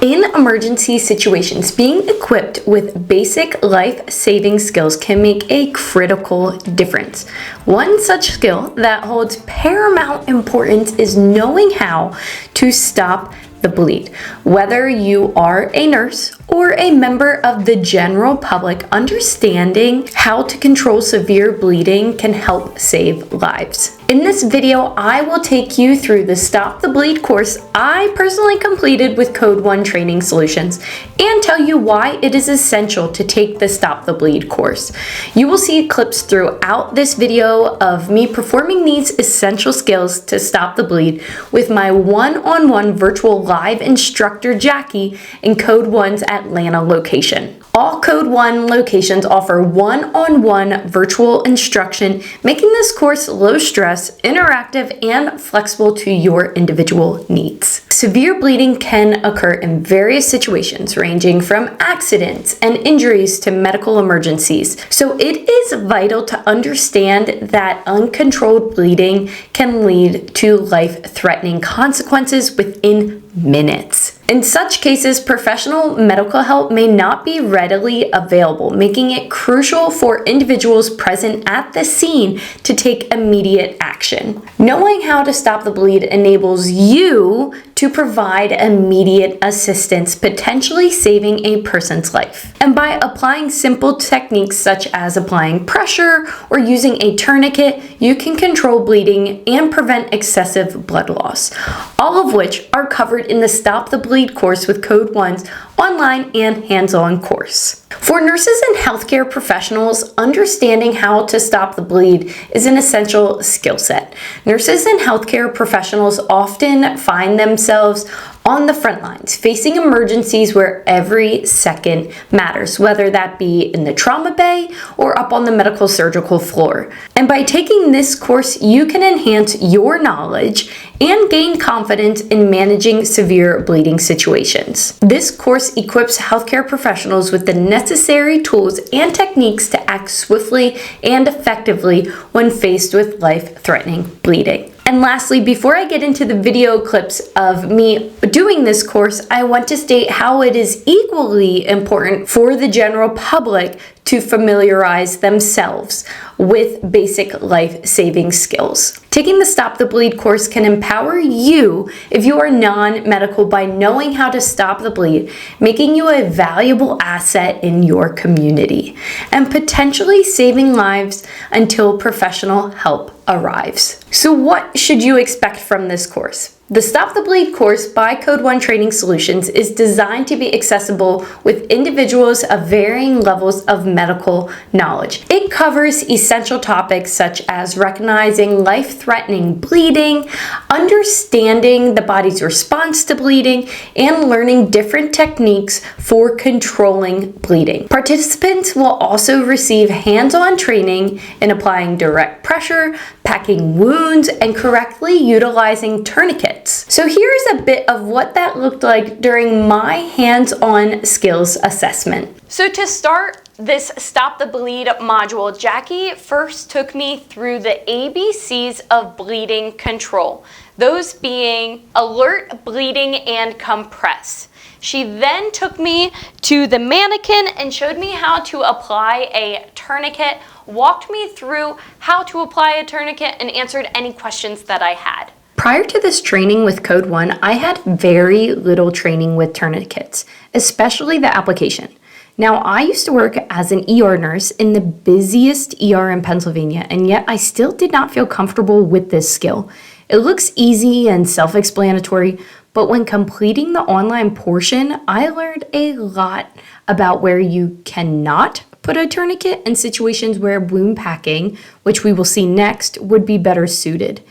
In emergency situations, being equipped with basic life-saving skills can make a critical difference. One such skill that holds paramount importance is knowing how to stop the bleed. Whether you are a nurse or a member of the general public, understanding how to control severe bleeding can help save lives. In this video, I will take you through the Stop the Bleed course I personally completed with Code 1 Training Solutions and tell you why it is essential to take the Stop the Bleed course. You will see clips throughout this video of me performing these essential skills to stop the bleed with my one-on-one virtual live instructor Jackie in Code 1's Atlanta location. All Code 1 locations offer one-on-one virtual instruction, making this course low stress, interactive, and flexible to your individual needs. Severe bleeding can occur in various situations, ranging from accidents and injuries to medical emergencies. So it is vital to understand that uncontrolled bleeding can lead to life-threatening consequences within minutes. In such cases, professional medical help may not be readily available, making it crucial for individuals present at the scene to take immediate action. Knowing how to stop the bleed enables you to provide immediate assistance, potentially saving a person's life. And by applying simple techniques such as applying pressure or using a tourniquet, you can control bleeding and prevent excessive blood loss, all of which are covered in the Stop the Bleed course with Code 1's online and hands-on course. For nurses and healthcare professionals, understanding how to stop the bleed is an essential skill set. Nurses and healthcare professionals often find themselves on the front lines, facing emergencies where every second matters, whether that be in the trauma bay or up on the medical surgical floor. And by taking this course, you can enhance your knowledge and gain confidence in managing severe bleeding situations. This course equips healthcare professionals with the necessary tools and techniques to act swiftly and effectively when faced with life-threatening bleeding. And lastly, before I get into the video clips of me doing this course, I want to state how it is equally important for the general public to familiarize themselves with basic life-saving skills. Taking the Stop the Bleed course can empower you if you are non-medical by knowing how to stop the bleed, making you a valuable asset in your community, and potentially saving lives until professional help arrives. So what should you expect from this course? The Stop the Bleed course by Code 1 Training Solutions is designed to be accessible with individuals of varying levels of medical knowledge. It covers essential topics such as recognizing life-threatening bleeding, understanding the body's response to bleeding, and learning different techniques for controlling bleeding. Participants will also receive hands-on training in applying direct pressure, packing wounds, and correctly utilizing tourniquets. So here's a bit of what that looked like during my hands-on skills assessment. So to start this Stop the Bleed module, Jackie first took me through the ABCs of bleeding control, those being alert, bleeding, and compress. She then took me to the mannequin and showed me how to apply a tourniquet, walked me through how to apply a tourniquet, and answered any questions that I had. Prior to this training with Code 1, I had very little training with tourniquets, especially the application. Now, I used to work as an ER nurse in the busiest ER in Pennsylvania, and yet I still did not feel comfortable with this skill. It looks easy and self-explanatory, but when completing the online portion, I learned a lot about where you cannot put a tourniquet and situations where wound packing, which we will see next, would be better suited.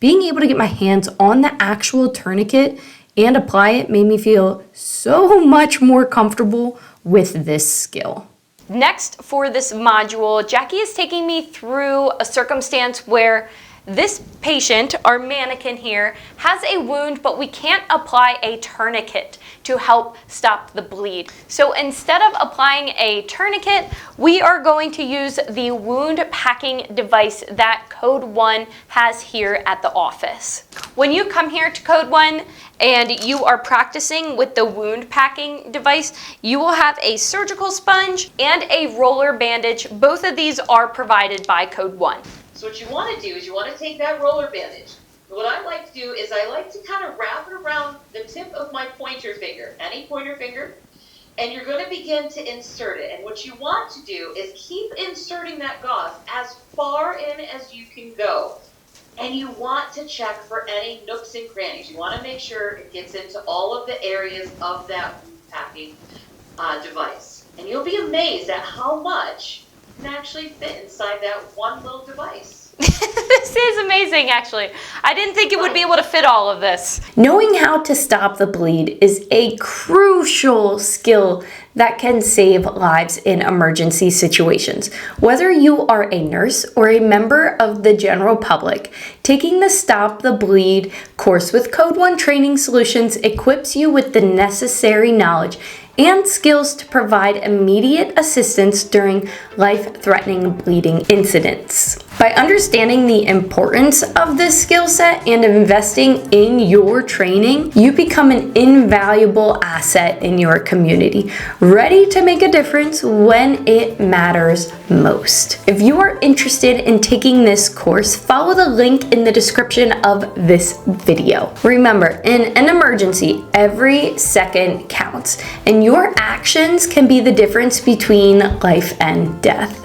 Being able to get my hands on the actual tourniquet and apply it made me feel so much more comfortable with this skill. Next, for this module, Jackie is taking me through a circumstance where This patient, our mannequin here, has a wound, but we can't apply a tourniquet to help stop the bleed. So instead of applying a tourniquet, we are going to use the wound packing device that Code 1 has here at the office. When you come here to Code 1 and you are practicing with the wound packing device, you will have a surgical sponge and a roller bandage. Both of these are provided by Code 1. So what you want to do is you want to take that roller bandage. What I like to do is I like to kind of wrap it around the tip of my pointer finger, any pointer finger, and you're going to begin to insert it. And what you want to do is keep inserting that gauze as far in as you can go. And you want to check for any nooks and crannies. You want to make sure it gets into all of the areas of that wound packing device. And you'll be amazed at how much can actually fit inside that one little device. This is amazing, actually. I didn't think it would be able to fit all of this. Knowing how to stop the bleed is a crucial skill that can save lives in emergency situations. Whether you are a nurse or a member of the general public, taking the Stop the Bleed course with Code 1 Training Solutions equips you with the necessary knowledge and skills to provide immediate assistance during life-threatening bleeding incidents. By understanding the importance of this skill set and investing in your training, you become an invaluable asset in your community, ready to make a difference when it matters most. If you are interested in taking this course, follow the link in the description of this video. Remember, in an emergency, every second counts, and your actions can be the difference between life and death.